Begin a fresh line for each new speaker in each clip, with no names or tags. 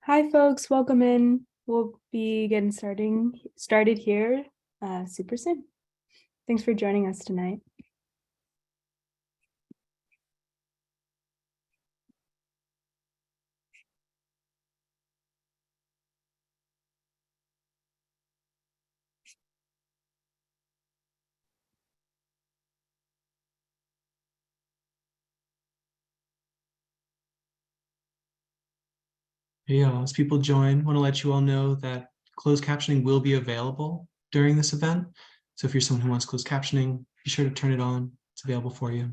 Hi, folks. Welcome in. We'll be getting started here super soon. Thanks for joining us tonight.
Yeah, as people join, I want to let you all know that closed captioning will be available during this event. So if you're someone who wants closed captioning, be sure to turn it on. It's available for you.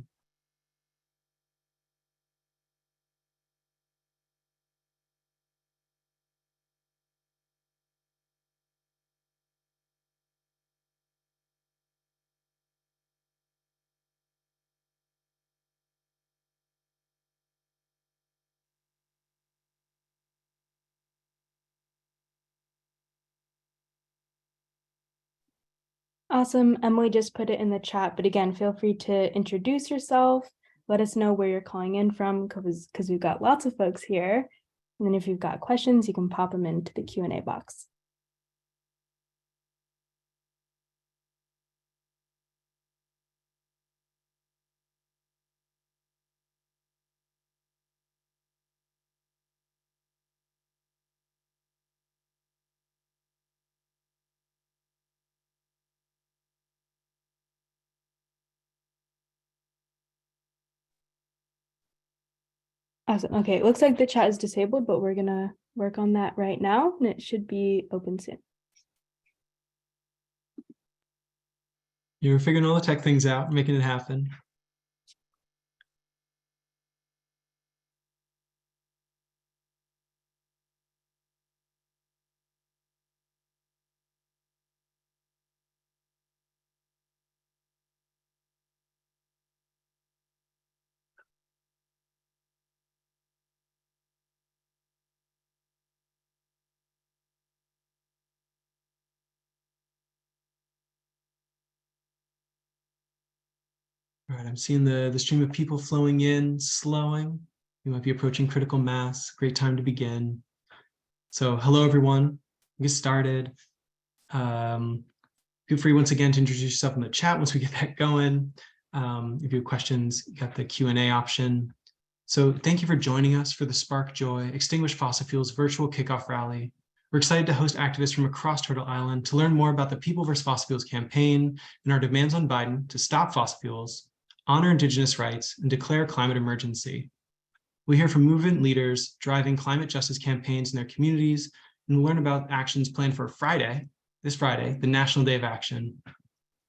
Awesome. Emily just put it in the chat, but again, feel free to introduce yourself. Let us know where you're calling in from because we've got lots of folks here. And then if you've got questions, you can pop them into the Q&A box. Awesome. Okay, it looks like the chat is disabled, but we're gonna work on that right now, and it should be open soon.
You're figuring all the tech things out, making it happen. All right, I'm seeing the stream of people flowing in, slowing. We might be approaching critical mass. Great time to begin. So hello, everyone. Get started. Feel free once again to introduce yourself in the chat once we get that going. If you have questions, you got the Q&A option. So thank you for joining us for the Spark Joy Extinguish Fossil Fuels virtual kickoff rally. We're excited to host activists from across Turtle Island to learn more about the People vs. Fossil Fuels campaign and our demands on Biden to stop fossil fuels, honor Indigenous rights, and declare climate emergency. We hear from movement leaders driving climate justice campaigns in their communities and learn about actions planned for this Friday, the National Day of Action.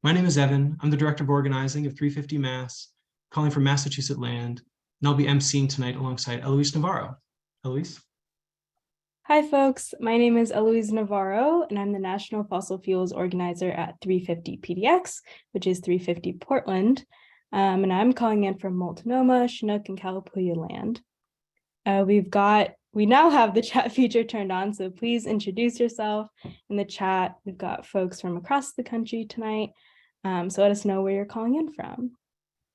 My name is Evan. I'm the Director of Organizing of 350 Mass, calling from Massachusetts land, and I'll be emceeing tonight alongside Eloise Navarro. Eloise?
Hi, folks. My name is Eloise Navarro, and I'm the National Fossil Fuels Organizer at 350 PDX, which is 350 Portland. And I'm calling in from Multnomah, Chinook, and Kalapuya land. We now have the chat feature turned on, so please introduce yourself in the chat. We've got folks from across the country tonight, so let us know where you're calling in from.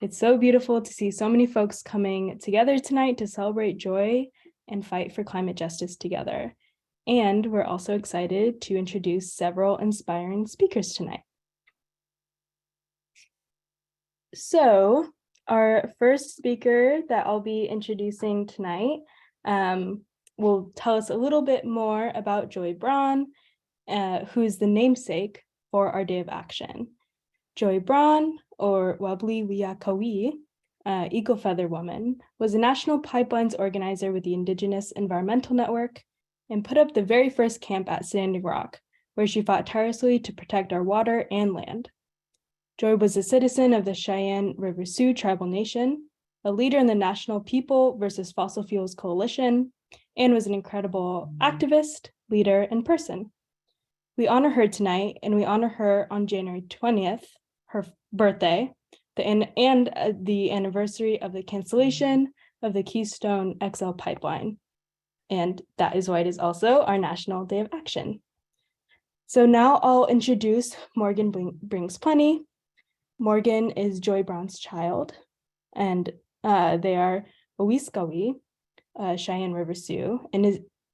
It's so beautiful to see so many folks coming together tonight to celebrate joy and fight for climate justice together. And we're also excited to introduce several inspiring speakers tonight. So our first speaker that I'll be introducing tonight will tell us a little bit more about Joy Braun, who's the namesake for our Day of Action. Joy Braun, or Wabli Wiyakawi, Eagle Feather Woman, was a national pipelines organizer with the Indigenous Environmental Network and put up the very first camp at Standing Rock, where she fought tirelessly to protect our water and land. Joy was a citizen of the Cheyenne River Sioux tribal nation, a leader in the National People vs. Fossil Fuels Coalition, and was an incredible activist, leader, and person. We honor her tonight, and we honor her on January 20th, her birthday, and the anniversary of the cancellation of the Keystone XL pipeline. And that is why it is also our National Day of Action. So now I'll introduce Morgan Brings Plenty. Morgan is Joy Braun's child, and they are Owiskawi, Cheyenne River Sioux, and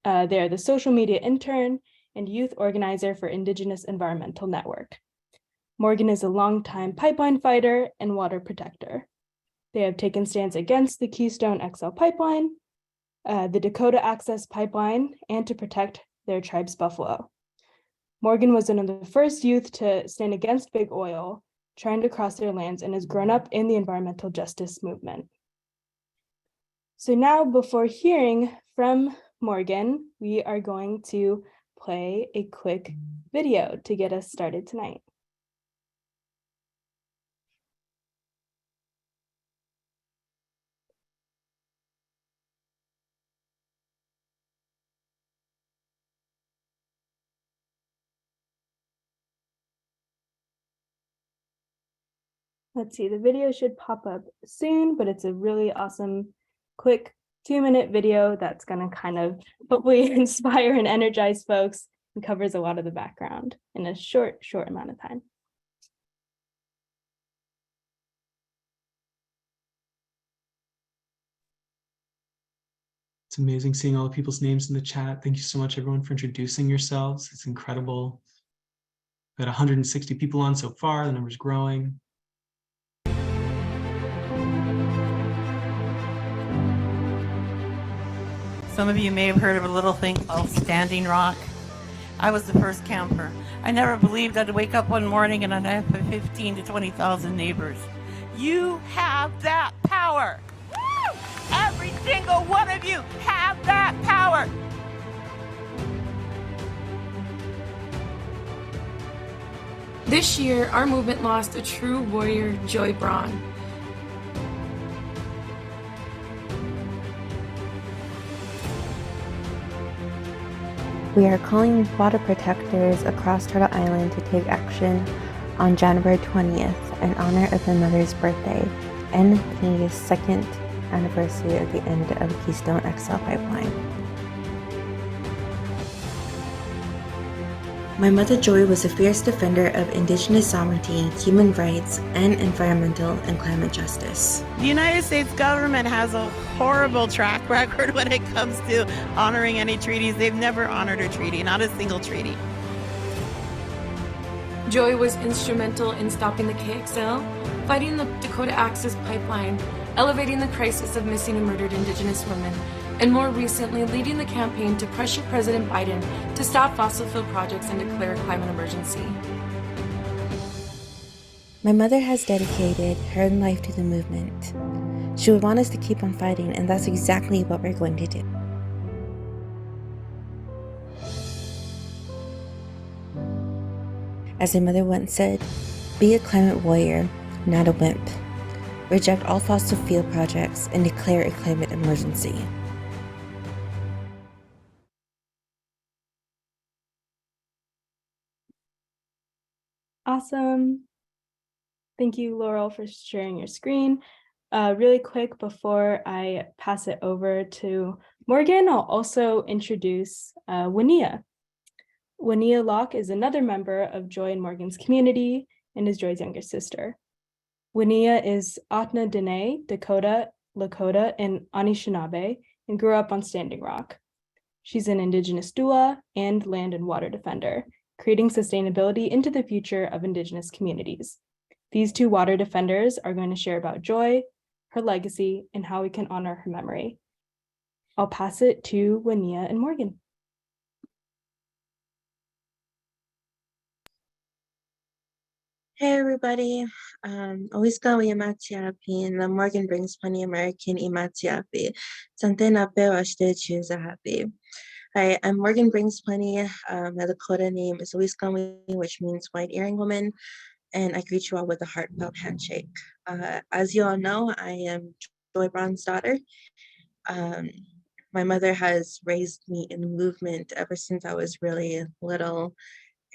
They're the social media intern and youth organizer for Indigenous Environmental Network. Morgan is a longtime pipeline fighter and water protector. They have taken stands against the Keystone XL pipeline, the Dakota Access Pipeline, and to protect their tribe's buffalo. Morgan was one of the first youth to stand against big oil, trying to cross their lands, and has grown up in the environmental justice movement. So now, before hearing from Morgan, we are going to play a quick video to get us started tonight. Let's see, the video should pop up soon, but it's a really awesome, quick 2-minute video that's going to kind of hopefully inspire and energize folks and covers a lot of the background in a short amount of time.
It's amazing seeing all the people's names in the chat. Thank you so much, everyone, for introducing yourselves. It's incredible. We've got 160 people on so far. The number's growing.
Some of you may have heard of a little thing called Standing Rock. I was the first camper. I never believed I'd wake up one morning and I'd have 15 to 20,000 neighbors. You have that power. Woo! Every single one of you have that power.
This year, our movement lost a true warrior, Joye Braun.
We are calling water protectors across Turtle Island to take action on January 20th in honor of my mother's birthday and the second anniversary of the end of the Keystone XL pipeline. My mother Joy was a fierce defender of Indigenous sovereignty, human rights, and environmental and climate justice.
The United States government has a horrible track record when it comes to honoring any treaties. They've never honored a treaty, not a single treaty.
Joy was instrumental in stopping the KXL, fighting the Dakota Access Pipeline, elevating the crisis of missing and murdered Indigenous women, and more recently leading the campaign to pressure President Biden to stop fossil fuel projects and declare a climate emergency.
My mother has dedicated her life to the movement. She would want us to keep on fighting, and that's exactly what we're going to do. As my mother once said, be a climate warrior, not a wimp. Reject all fossil fuel projects and declare a climate emergency.
Awesome. Thank you, Laurel, for sharing your screen. Really quick before I pass it over to Morgan, I'll also introduce Wania. Wania Locke is another member of Joy and Morgan's community and is Joy's younger sister. Wania is Atna Dene, Dakota, Lakota, and Anishinaabe, and grew up on Standing Rock. She's an Indigenous doula and land and water defender, creating sustainability into the future of Indigenous communities. These two water defenders are going to share about Joy, her legacy, and how we can honor her memory. I'll pass it to Wania and Morgan.
Hey everybody, always go Imatiapi, and the Morgan brings plenty American Imatiapi. Something up there, I still choose a happy. Hi, I'm Morgan Brings Plenty. My Lakota name is Always Going, which means white earring woman, and I greet you all with a heartfelt handshake. As you all know, I am Joy Braun's daughter. My mother has raised me in the movement ever since I was really little,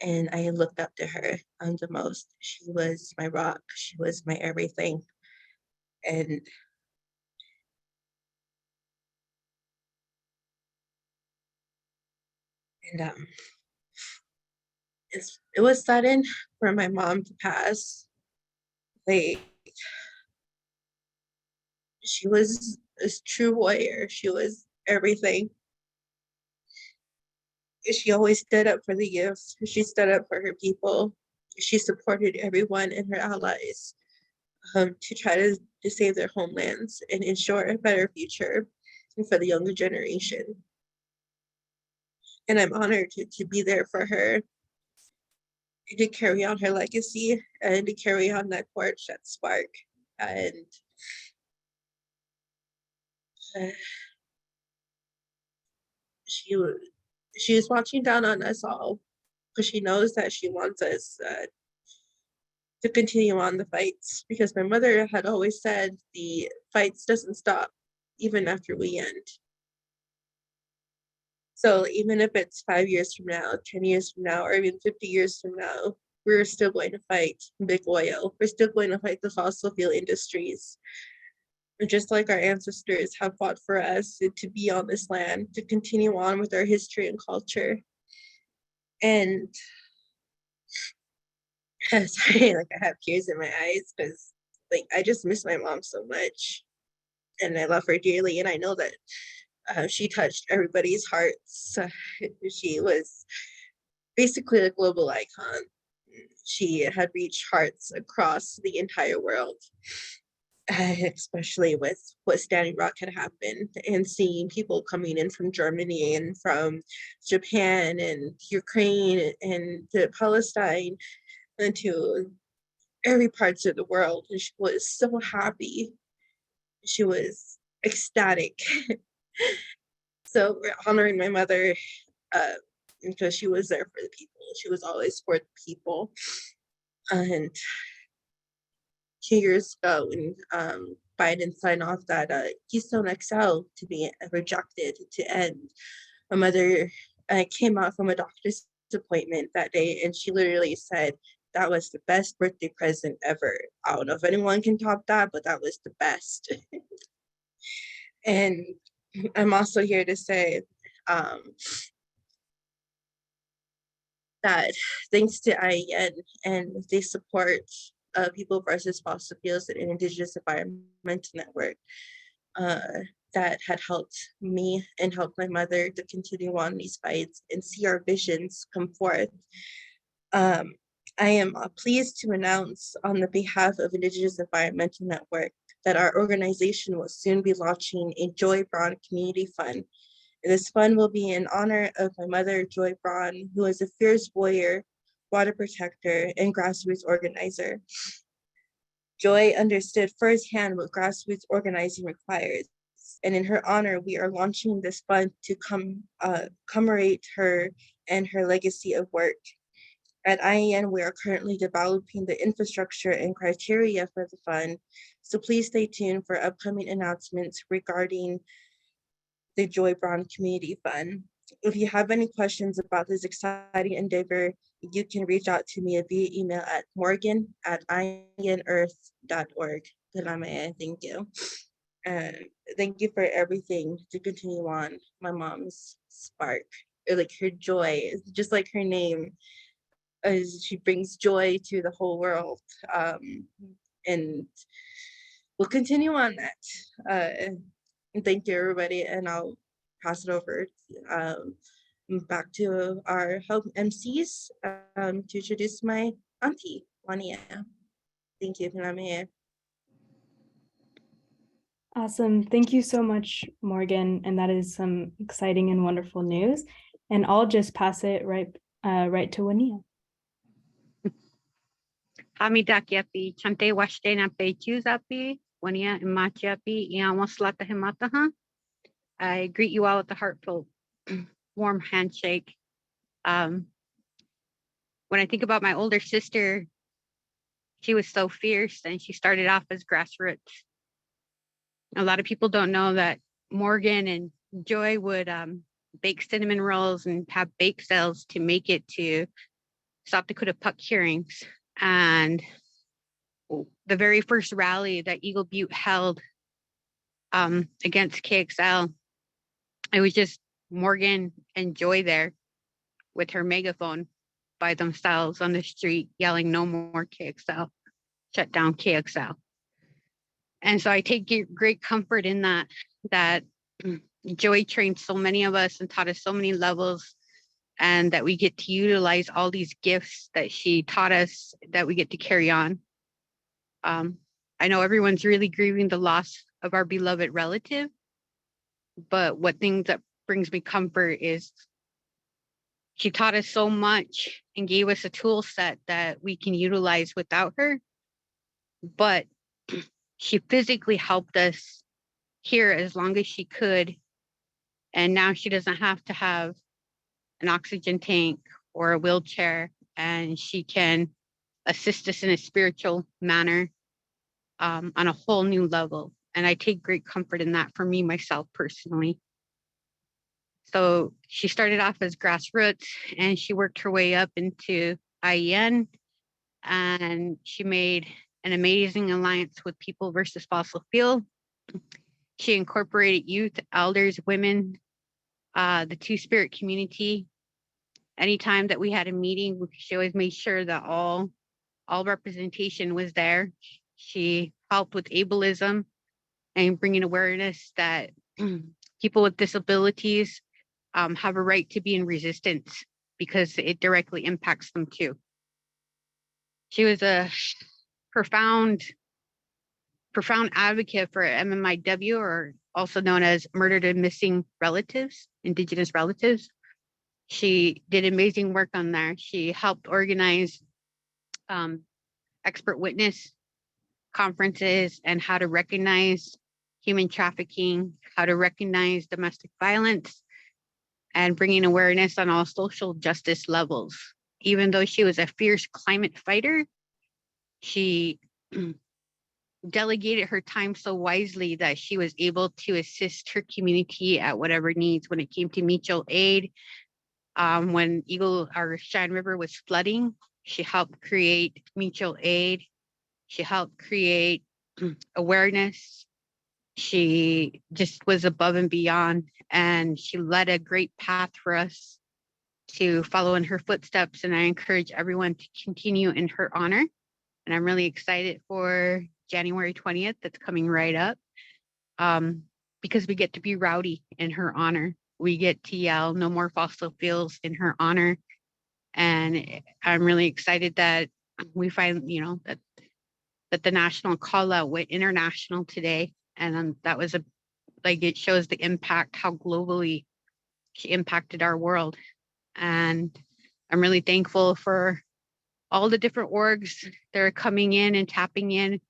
and I looked up to her the most. She was my rock. She was my everything. And it was sudden for my mom to pass. Like, she was a true warrior. She was everything. She always stood up for the youth. She stood up for her people. She supported everyone and her allies to try to save their homelands and ensure a better future for the younger generation. And I'm honored to be there for her, to carry on her legacy and to carry on that torch, that spark. And she is watching down on us all, because she knows that she wants us to continue on the fights, because my mother had always said the fights doesn't stop even after we end. So even if it's 5 years from now, 10 years from now, or even 50 years from now, we're still going to fight big oil. We're still going to fight the fossil fuel industries. And just like our ancestors have fought for us to be on this land, to continue on with our history and culture. And sorry, like I have tears in my eyes, because like I just miss my mom so much, and I love her dearly, and I know that she touched everybody's hearts. She was basically a global icon. She had reached hearts across the entire world, especially with what Standing Rock had happened, and seeing people coming in from Germany and from Japan and Ukraine and to Palestine and to every parts of the world. And she was so happy. She was ecstatic. So we're honoring my mother because she was there for the people. She was always for the people. And 2 years ago, when Biden signed off that Keystone XL to be rejected to end, my mother came out from a doctor's appointment that day, and she literally said, "That was the best birthday present ever." I don't know if anyone can top that, but that was the best. And I'm also here to say that thanks to IEN and the support of People versus Fossil Fuels and Indigenous Environmental Network, that had helped me and helped my mother to continue on these fights and see our visions come forth. I am pleased to announce on the behalf of Indigenous Environmental Network that our organization will soon be launching a Joy Braun Community Fund. This fund will be in honor of my mother, Joy Braun, who is a fierce warrior, water protector, and grassroots organizer. Joy understood firsthand what grassroots organizing requires, and in her honor, we are launching this fund to commemorate her and her legacy of work. At IEN, we are currently developing the infrastructure and criteria for the fund, so please stay tuned for upcoming announcements regarding the Joy Braun Community Fund. If you have any questions about this exciting endeavor, you can reach out to me via email at morgan@ienearth.org. Thank you. Thank you for everything to continue on my mom's spark, or like her joy, just like her name. She brings joy to the whole world, and we'll continue on that. Thank you, everybody, and I'll pass it over back to our help MCs to introduce my auntie, Juania. Thank you, Piname.
Awesome. Thank you so much, Morgan. And that is some exciting and wonderful news. And I'll just pass it right to Wania.
Hamidakiapi, Chante Washte na pe Chuzapi, Wania Imachiapi, Iamoslata Himataha. I greet you all with a heartfelt, warm handshake. When I think about my older sister, she was so fierce and she started off as grassroots. A lot of people don't know that Morgan and Joy would bake cinnamon rolls and have bake sales to make it to South Dakota Puck hearings. And the very first rally that Eagle Butte held against KXL, it was just Morgan and Joy there with her megaphone by themselves on the street yelling, "No more KXL, shut down KXL." And so I take great comfort in that Joy trained so many of us and taught us so many levels and that we get to utilize all these gifts that she taught us that we get to carry on. I know everyone's really grieving the loss of our beloved relative, but what things that brings me comfort is she taught us so much and gave us a tool set that we can utilize without her, but she physically helped us here as long as she could. And now she doesn't have to have an oxygen tank or a wheelchair, and she can assist us in a spiritual manner on a whole new level. And I take great comfort in that for me, myself personally. So she started off as grassroots and she worked her way up into IEN, and she made an amazing alliance with People versus Fossil Fuel. She incorporated youth, elders, women, the Two-Spirit community. Anytime that we had a meeting, she always made sure that all representation was there. She helped with ableism and bringing awareness that people with disabilities have a right to be in resistance because it directly impacts them too. She was a profound advocate for MMIW, or also known as murdered and missing relatives, Indigenous relatives. She did amazing work on there. She helped organize expert witness conferences and how to recognize human trafficking, how to recognize domestic violence, and bringing awareness on all social justice levels. Even though she was a fierce climate fighter, she delegated her time so wisely that she was able to assist her community at whatever needs. When it came to mutual aid, when Cheyenne River was flooding, she helped create mutual aid. She helped create awareness. She just was above and beyond, and she led a great path for us to follow in her footsteps. And I encourage everyone to continue in her honor. And I'm really excited for January 20th that's coming right up, because we get to be rowdy in her honor. We get to yell no more fossil fuels in her honor. And I'm really excited that we find, that the national call out went international today. And that was it shows the impact, how globally she impacted our world. And I'm really thankful for all the different orgs that are coming in and tapping in,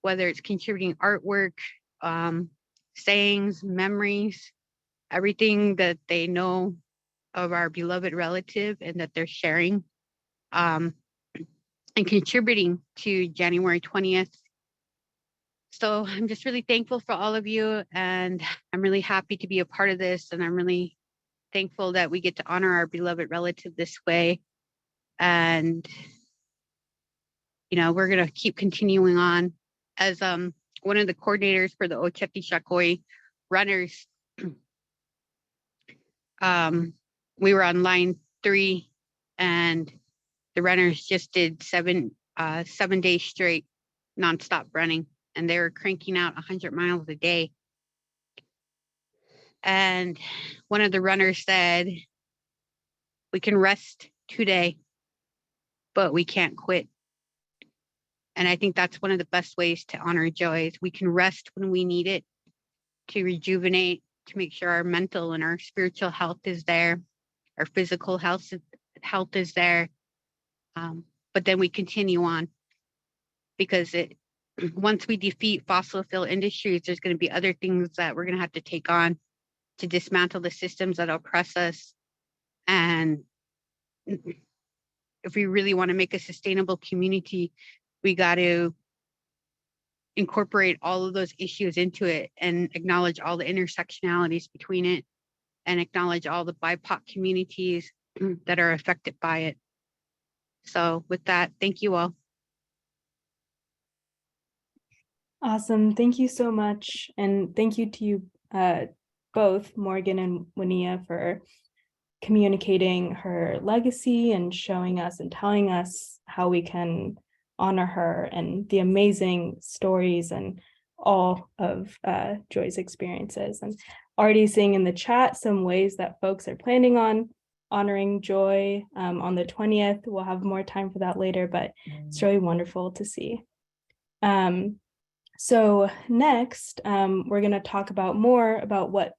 whether it's contributing artwork, sayings, memories, everything that they know of our beloved relative and that they're sharing and contributing to January 20th. So I'm just really thankful for all of you, and I'm really happy to be a part of this, and I'm really thankful that we get to honor our beloved relative this way. And we're going to keep continuing on. As one of the coordinators for the Ocheti Shakoi runners, we were on line 3, and the runners just did 7 days straight nonstop running, and they were cranking out 100 miles a day. And one of the runners said, "We can rest today, but we can't quit." And I think that's one of the best ways to honor Joy is we can rest when we need it to rejuvenate, to make sure our mental and our spiritual health is there, our physical health is there. But then we continue on, because once we defeat fossil fuel industries, there's going to be other things that we're going to have to take on to dismantle the systems that oppress us. And if we really want to make a sustainable community, we got to incorporate all of those issues into it and acknowledge all the intersectionalities between it and acknowledge all the BIPOC communities that are affected by it. So with that, thank you all.
Awesome. Thank you so much. And thank you to you both, Morgan and Winia, for communicating her legacy and showing us and telling us how we can honor her and the amazing stories and all of Joy's experiences. And already seeing in the chat some ways that folks are planning on honoring Joy on the 20th. We'll have more time for that later, but it's really wonderful to see. So next, we're going to talk about more about what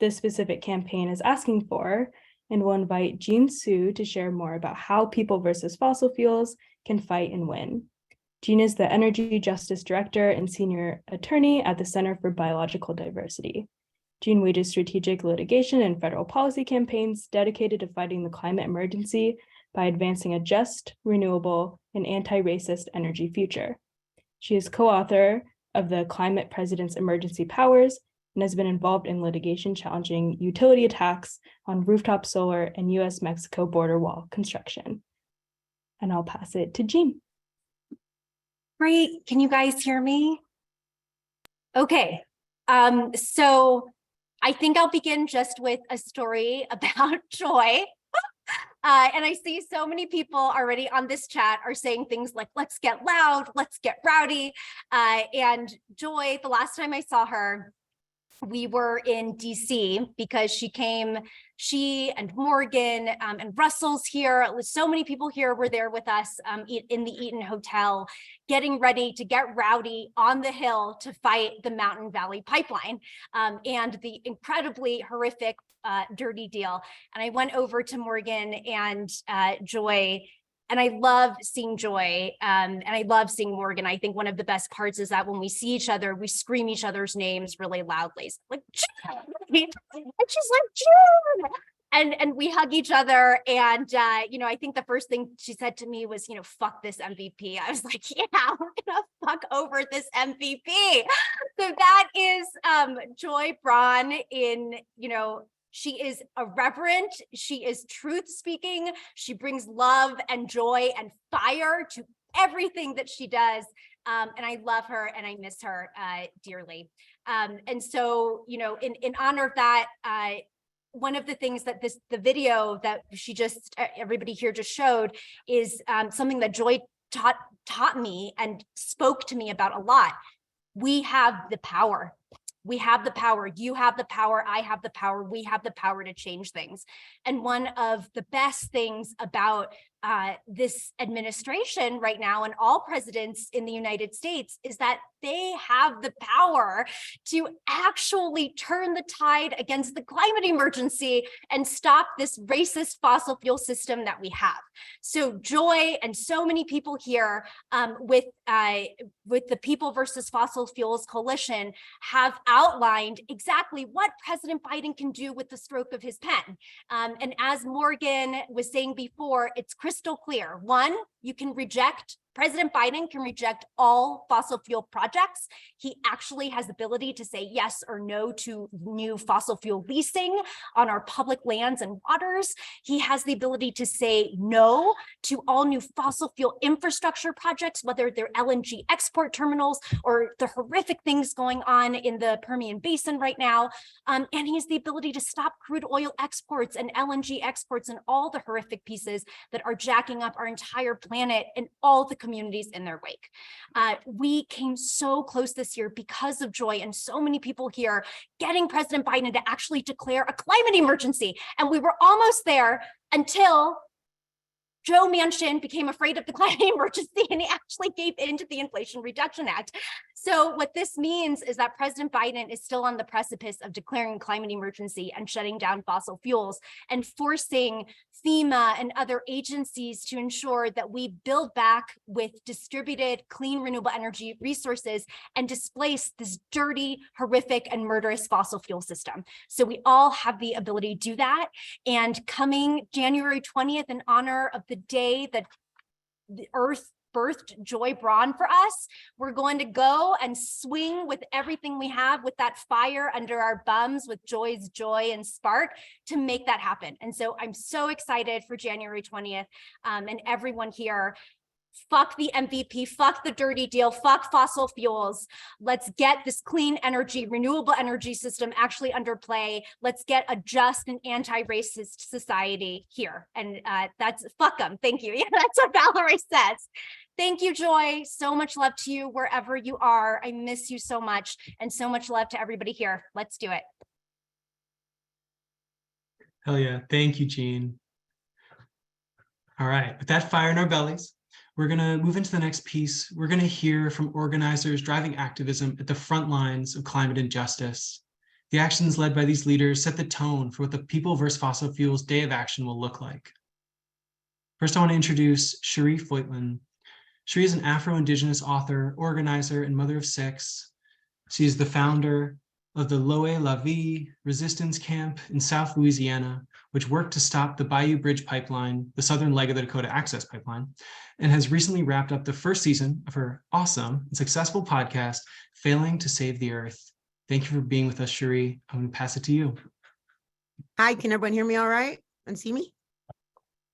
this specific campaign is asking for, and we'll invite Jean Su to share more about how people versus fossil fuels can fight and win. Jean is the Energy Justice Director and Senior Attorney at the Center for Biological Diversity. Jean wages strategic litigation and federal policy campaigns dedicated to fighting the climate emergency by advancing a just, renewable, and anti-racist energy future. She is co-author of the Climate President's Emergency Powers and has been involved in litigation challenging utility attacks on rooftop solar and US-Mexico border wall construction. And I'll pass it to Jean.
Great. Can you guys hear me? Okay. So I think I'll begin just with a story about Joy. And I see so many people already on this chat are saying things like, let's get loud, let's get rowdy. And Joy, the last time I saw her, we were in DC because she and Morgan and Russell's here. So many people here were there with us in the Eaton Hotel, getting ready to get rowdy on the Hill to fight the Mountain Valley Pipeline and the incredibly horrific dirty deal. And I went over to Morgan and Joy, and I love seeing Joy and I love seeing Morgan. I think one of the best parts is that when we see each other, we scream each other's names really loudly. So like, June! And she's like, June! And we hug each other. And, you know, I think the first thing she said to me was, you know, fuck this MVP. I was like, yeah, we're gonna fuck over this MVP. So that is Joy Braun in, you know, she is irreverent, she is truth speaking, she brings love and joy and fire to everything that she does. And I love her and I miss her dearly. And so, you know, in honor of that, one of the things that the video that she just, everybody here just showed is something that Joy taught me and spoke to me about a lot. We have the power. We have the power. You have the power. I have the power. We have the power to change things. And one of the best things about this administration right now and all presidents in the United States is that they have the power to actually turn the tide against the climate emergency and stop this racist fossil fuel system that we have. So Joy and so many people here with the People versus Fossil Fuels Coalition have outlined exactly what President Biden can do with the stroke of his pen. And as Morgan was saying before, it's crystal clear. One, you can reject President Biden can reject all fossil fuel projects. He actually has the ability to say yes or no to new fossil fuel leasing on our public lands and waters. He has the ability to say no to all new fossil fuel infrastructure projects, whether they're LNG export terminals or the horrific things going on in the Permian Basin right now. And he has the ability to stop crude oil exports and LNG exports and all the horrific pieces that are jacking up our entire planet and all the communities in their wake. We came so close this year because of Joy and so many people here getting President Biden to actually declare a climate emergency. And we were almost there until Joe Manchin became afraid of the climate emergency and he actually gave in to the Inflation Reduction Act. So what this means is that President Biden is still on the precipice of declaring a climate emergency and shutting down fossil fuels and forcing FEMA and other agencies to ensure that we build back with distributed, clean, renewable energy resources and displace this dirty, horrific, and murderous fossil fuel system. So we all have the ability to do that. And coming January 20th, in honor of the day that the Earth birthed Joy Braun for us, we're going to go and swing with everything we have, with that fire under our bums, with Joy's joy and spark to make that happen. And so I'm so excited for January 20th and everyone here. Fuck the MVP, fuck the dirty deal, fuck fossil fuels. Let's get this clean energy, renewable energy system actually under play. Let's get a just and anti-racist society here. And that's fuck them. Thank you. Yeah, that's what Valerie says. Thank you, Joy. So much love to you wherever you are. I miss you so much, and so much love to everybody here. Let's do it.
Hell yeah. Thank you, Jean. All right, with that fire in our bellies, we're going to move into the next piece. We're going to hear from organizers driving activism at the front lines of climate injustice. The actions led by these leaders set the tone for what the People vs. Fossil Fuels Day of Action will look like. First, I want to introduce Cherie Foytlin. Cherie is an Afro-Indigenous author, organizer, and mother of 6. She is the founder of the Loe La Vie resistance camp in South Louisiana, which worked to stop the Bayou Bridge pipeline, the southern leg of the Dakota Access Pipeline, and has recently wrapped up the first season of her awesome and successful podcast, Failing to Save the Earth. Thank you for being with us, Cherie. I'm going to pass it to you.
Hi, can everyone hear me all right and see me?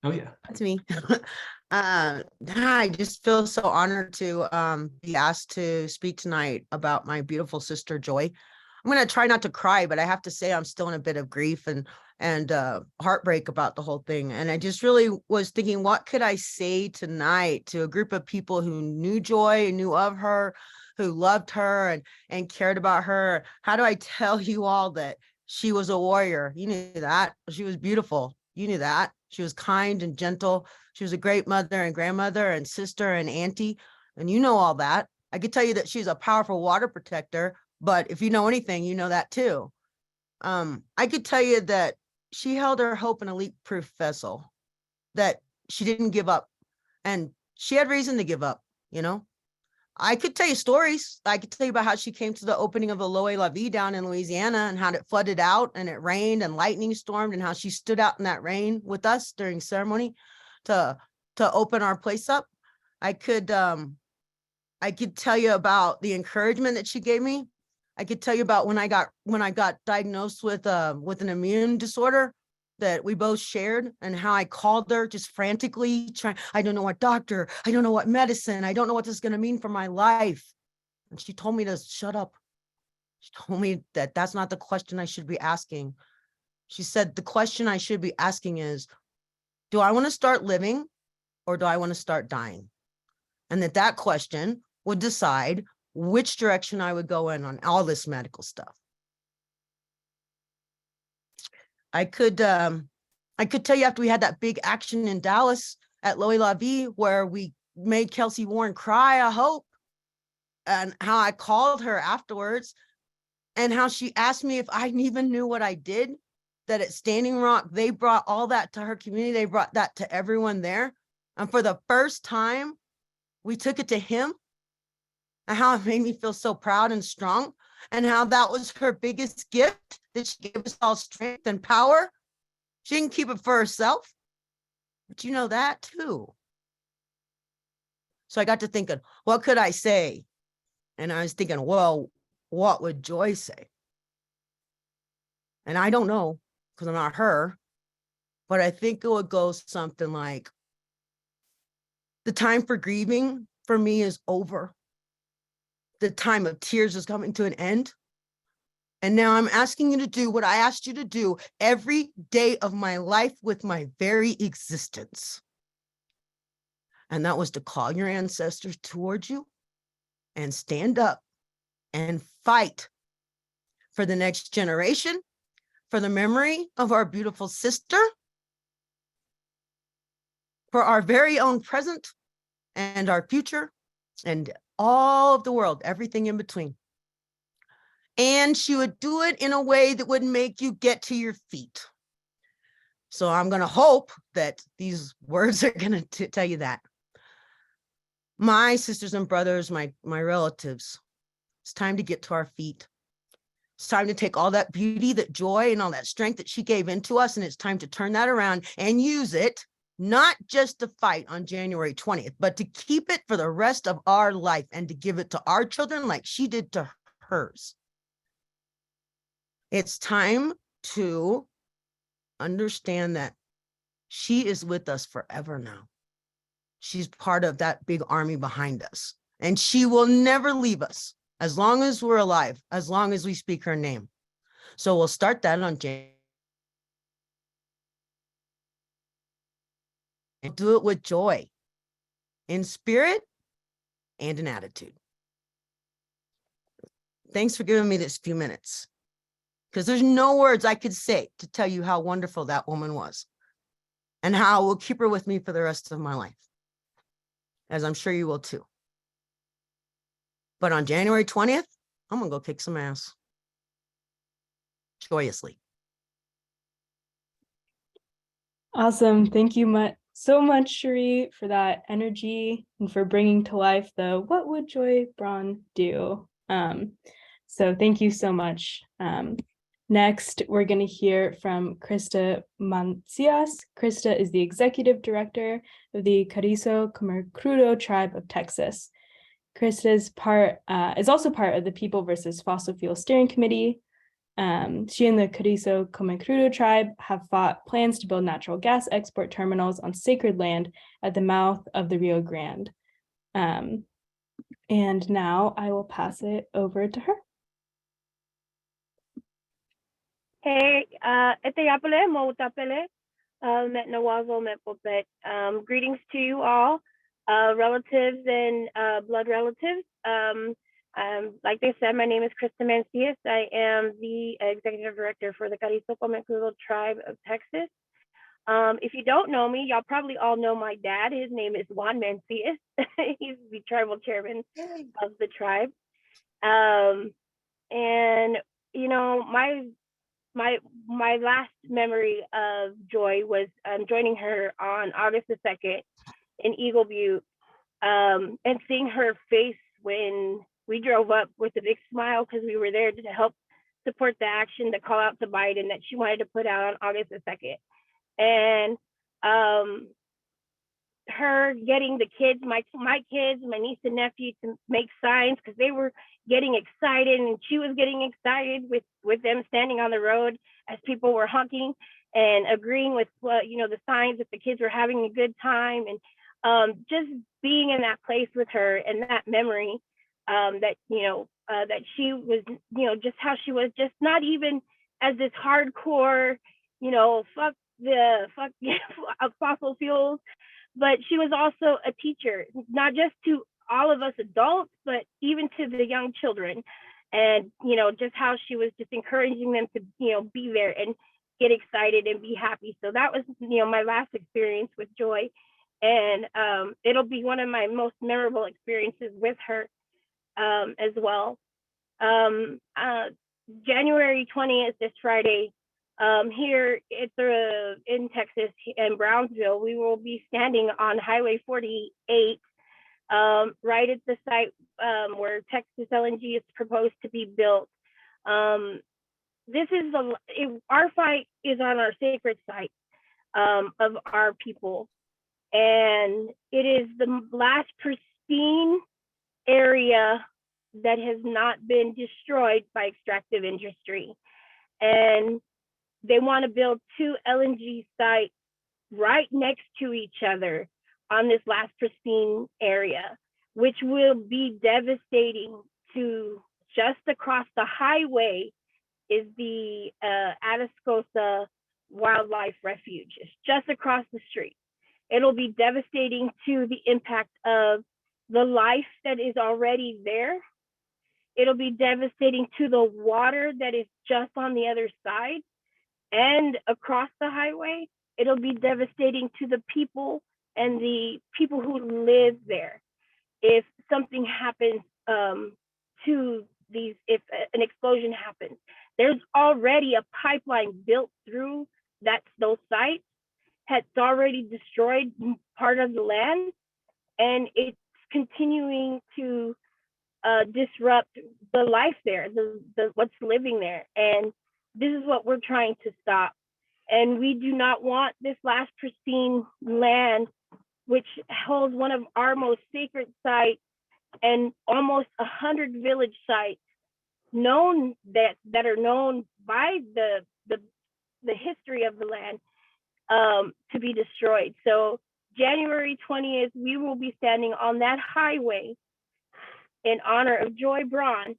Oh, yeah.
That's me. I just feel so honored to be asked to speak tonight about my beautiful sister, Joy. I'm going to try not to cry, but I have to say I'm still in a bit of grief and heartbreak about the whole thing. And I just really was thinking, what could I say tonight to a group of people who knew Joy, knew of her, who loved her and cared about her? How do I tell you all that she was a warrior? You knew that. She was beautiful. You knew that. She was kind and gentle. She was a great mother and grandmother and sister and auntie. And you know all that. I could tell you that she's a powerful water protector, but if you know anything, you know that too. I could tell you that she held her hope in a leak-proof vessel, that she didn't give up. And she had reason to give up, you know? I could tell you stories. I could tell you about how she came to the opening of the Loe La Vie down in Louisiana and how it flooded out and it rained and lightning stormed and how she stood out in that rain with us during ceremony to open our place up. I could tell you about the encouragement that she gave me. I could tell you about when I got diagnosed with an immune disorder that we both shared, and how I called her just frantically trying. I don't know what doctor, I don't know what medicine, I don't know what this is going to mean for my life. And she told me to shut up. She told me that that's not the question I should be asking. She said, the question I should be asking is, do I want to start living or do I want to start dying? And that question would decide which direction I would go in on all this medical stuff. I could tell you after we had that big action in Dallas at Loe La Vie, where we made Kelsey Warren cry, I hope, and how I called her afterwards and how she asked me if I even knew what I did, that at Standing Rock, they brought all that to her community. They brought that to everyone there. And for the first time, we took it to him, and how it made me feel so proud and strong, and how that was her biggest gift, that she gave us all strength and power. She didn't keep it for herself, but you know that too. So I got to thinking, what could I say? And I was thinking, well, what would Joy say? And I don't know, because I'm not her, but I think it would go something like, the time for grieving for me is over. The time of tears is coming to an end. And now I'm asking you to do what I asked you to do every day of my life with my very existence. And that was to call your ancestors towards you and stand up and fight for the next generation, for the memory of our beautiful sister, for our very own present and our future, and all of the world, everything in between. And she would do it in a way that would make you get to your feet. So I'm going to hope that these words are going to tell you that. My sisters and brothers, my relatives, it's time to get to our feet. It's time to take all that beauty, that joy, and all that strength that she gave into us, and it's time to turn that around and use it, not just to fight on January 20th, but to keep it for the rest of our life and to give it to our children like she did to hers. It's time to understand that she is with us forever now. She's part of that big army behind us, and she will never leave us as long as we're alive, as long as we speak her name. So we'll start that on January. And do it with joy, in spirit and in attitude. Thanks for giving me this few minutes, because there's no words I could say to tell you how wonderful that woman was. and how I will keep her with me for the rest of my life, as I'm sure you will too. But on January 20th, I'm gonna go kick some ass. Joyously.
Awesome. Thank you so much, Cherie, for that energy and for bringing to life the what would Joy Braun do? So thank you so much. Next, we're going to hear from Krista Mancias. Krista is the executive director of the Carrizo Commemorative tribe of Texas. Krista is also part of the People versus Fossil Fuel Steering Committee. She and the Carrizo Commemorative tribe have fought plans to build natural gas export terminals on sacred land at the mouth of the Rio Grande. And now I will pass it over to her.
Hey, Eteyapele, Moutapele, Met Nawazo, Met Popet. Greetings to you all, relatives and blood relatives. Like they said, my name is Krista Mancias. I am the executive director for the Carrizo Commemorative tribe of Texas. If you don't know me, y'all probably all know my dad. His name is Juan Mancias. He's the tribal chairman of the tribe. And you know, my last memory of Joy was joining her on August the 2nd in Eagle Butte, and seeing her face when we drove up with a big smile because we were there to help support the action to call out to Biden that she wanted to put out on August the 2nd. And her getting the kids, my kids, my niece and nephew, to make signs because they were getting excited, and she was getting excited with them standing on the road as people were honking and agreeing with the signs that the kids were having a good time, and just being in that place with her and that memory that that she was, just how she was, just not even as this hardcore, fuck fossil fuels, but she was also a teacher, not just to all of us adults, but even to the young children. And, just how she was just encouraging them to, be there and get excited and be happy. So that was, my last experience with Joy. And it'll be one of my most memorable experiences with her as well. January 20th, this Friday, here in Texas, in Brownsville, we will be standing on Highway 48, right at the site where Texas LNG is proposed to be built. Our fight is on our sacred site of our people, and it is the last pristine area that has not been destroyed by extractive industry. And they want to build 2 LNG sites right next to each other on this last pristine area, which will be devastating to just across the highway is the Atascosa Wildlife Refuge. It's just across the street. It'll be devastating to the impact of the life that is already there. It'll be devastating to the water that is just on the other side and across the highway. It'll be devastating to the people and the people who live there. If something happens to these, if an explosion happens, there's already a pipeline built through those sites. Has already destroyed part of the land, and it's continuing to disrupt the life there, the what's living there. And this is what we're trying to stop. And we do not want this last pristine land, which holds one of our most sacred sites and almost 100 village sites known that are known by the history of the land, to be destroyed. So January 20th, we will be standing on that highway in honor of Joy Braun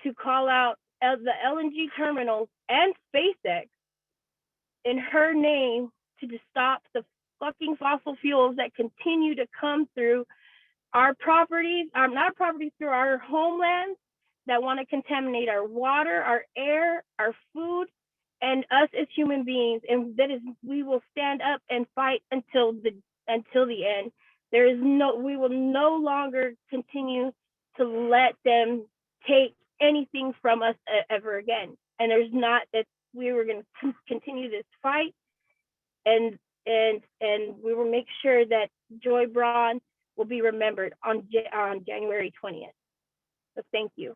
to call out the LNG terminals and SpaceX in her name to stop the fucking fossil fuels that continue to come through our properties, through our homelands, that want to contaminate our water, our air, our food, and us as human beings, and that is, we will stand up and fight until the end. We will no longer continue to let them take anything from us ever again. And there's not that we were going to continue this fight, and we will make sure that Joy Braun will be remembered on January 20th. So thank you.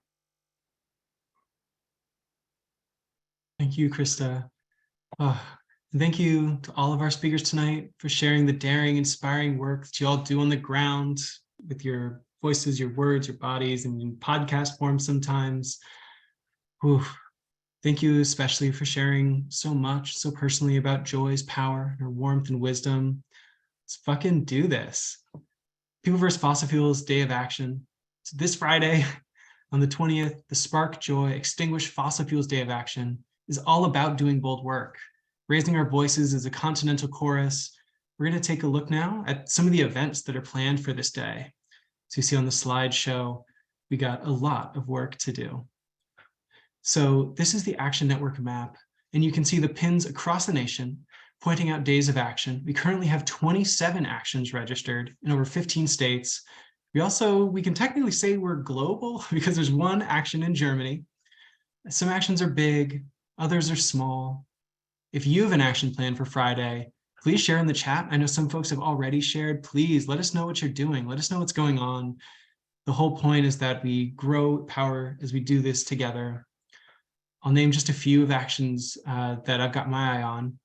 Thank you, Krista. Thank you to all of our speakers tonight for sharing the daring, inspiring work that you all do on the ground with your voices, your words, your bodies, and in podcast form sometimes. Whew. Thank you especially for sharing so much, so personally about Joy's power, her warmth and wisdom. Let's fucking do this. People vs. Fossil Fuels Day of Action. So this Friday on the 20th, the Spark Joy Extinguish Fossil Fuels Day of Action is all about doing bold work, raising our voices as a continental chorus. We're going to take a look now at some of the events that are planned for this day. So you see on the slideshow, we got a lot of work to do. So this is the Action Network map, and you can see the pins across the nation pointing out days of action. We currently have 27 actions registered in over 15 states. We can technically say we're global because there's one action in Germany. Some actions are big, others are small. If you have an action plan for Friday, please share in the chat. I know some folks have already shared. Please let us know what you're doing. Let us know what's going on. The whole point is that we grow power as we do this together. I'll name just a few of actions that I've got my eye on.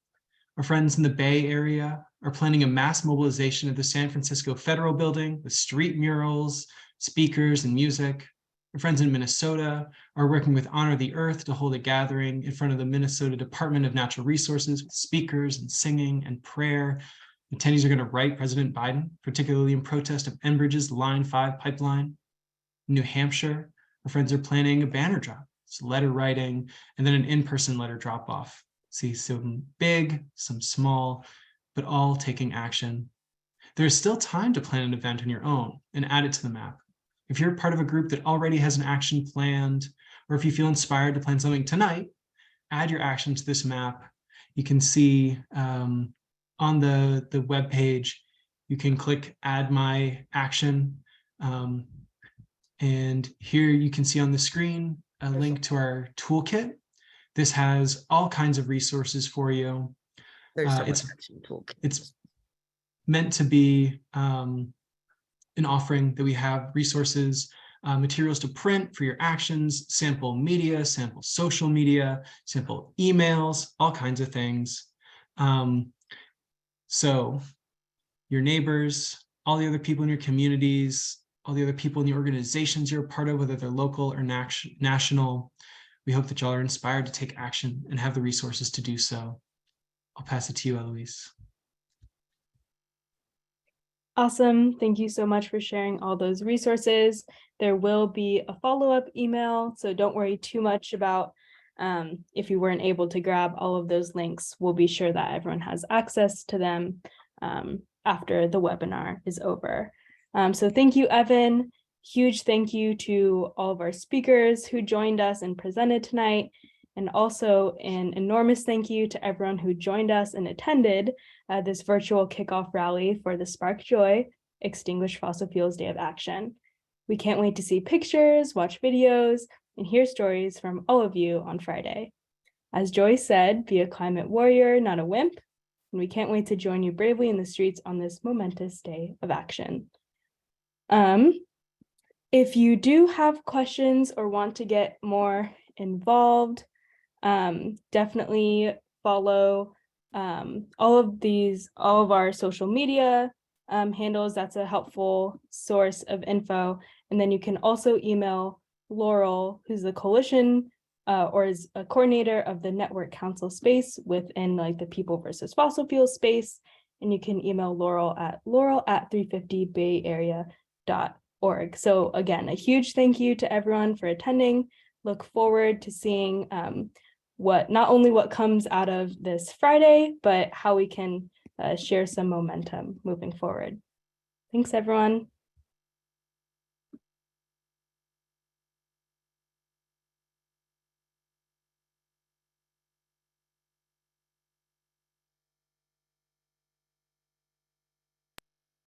Our friends in the Bay Area are planning a mass mobilization at the San Francisco Federal Building with street murals, speakers, and music. Our friends in Minnesota are working with Honor the Earth to hold a gathering in front of the Minnesota Department of Natural Resources with speakers and singing and prayer. Attendees are going to write President Biden, particularly in protest of Enbridge's Line 5 pipeline. In New Hampshire, our friends are planning a banner drop. It's letter writing, and then an in-person letter drop-off. See some big, some small, but all taking action. There's still time to plan an event on your own and add it to the map. If you're part of a group that already has an action planned, or if you feel inspired to plan something tonight, add your action to this map. You can see on the web page, you can click Add My Action. And here you can see on the screen a link to our toolkit. This has all kinds of resources for you. It's meant to be an offering that we have resources, materials to print for your actions, sample media, sample social media, sample emails, all kinds of things. So your neighbors, all the other people in your communities, all the other people in the organizations you're a part of, whether they're local or national, we hope that y'all are inspired to take action and have the resources to do so. I'll pass it to you, Eloise.
Awesome. Thank you so much for sharing all those resources. There will be a follow-up email, so don't worry too much about if you weren't able to grab all of those links. We'll be sure that everyone has access to them after the webinar is over. So thank you, Evan. Huge thank you to all of our speakers who joined us and presented tonight. And also an enormous thank you to everyone who joined us and attended this virtual kickoff rally for the Spark Joy Extinguish Fossil Fuels Day of Action. We can't wait to see pictures, watch videos, and hear stories from all of you on Friday. As Joy said, be a climate warrior, not a wimp. And we can't wait to join you bravely in the streets on this momentous day of action. If you do have questions or want to get more involved, definitely follow all of our social media handles. That's a helpful source of info. And then you can also email Laurel, who's the coalition or is a coordinator of the Network Council space within like the People versus Fossil Fuels space. And you can email Laurel at 350bayarea.org. So again, a huge thank you to everyone for attending. Look forward to seeing not only what comes out of this Friday, but how we can share some momentum moving forward. Thanks, everyone.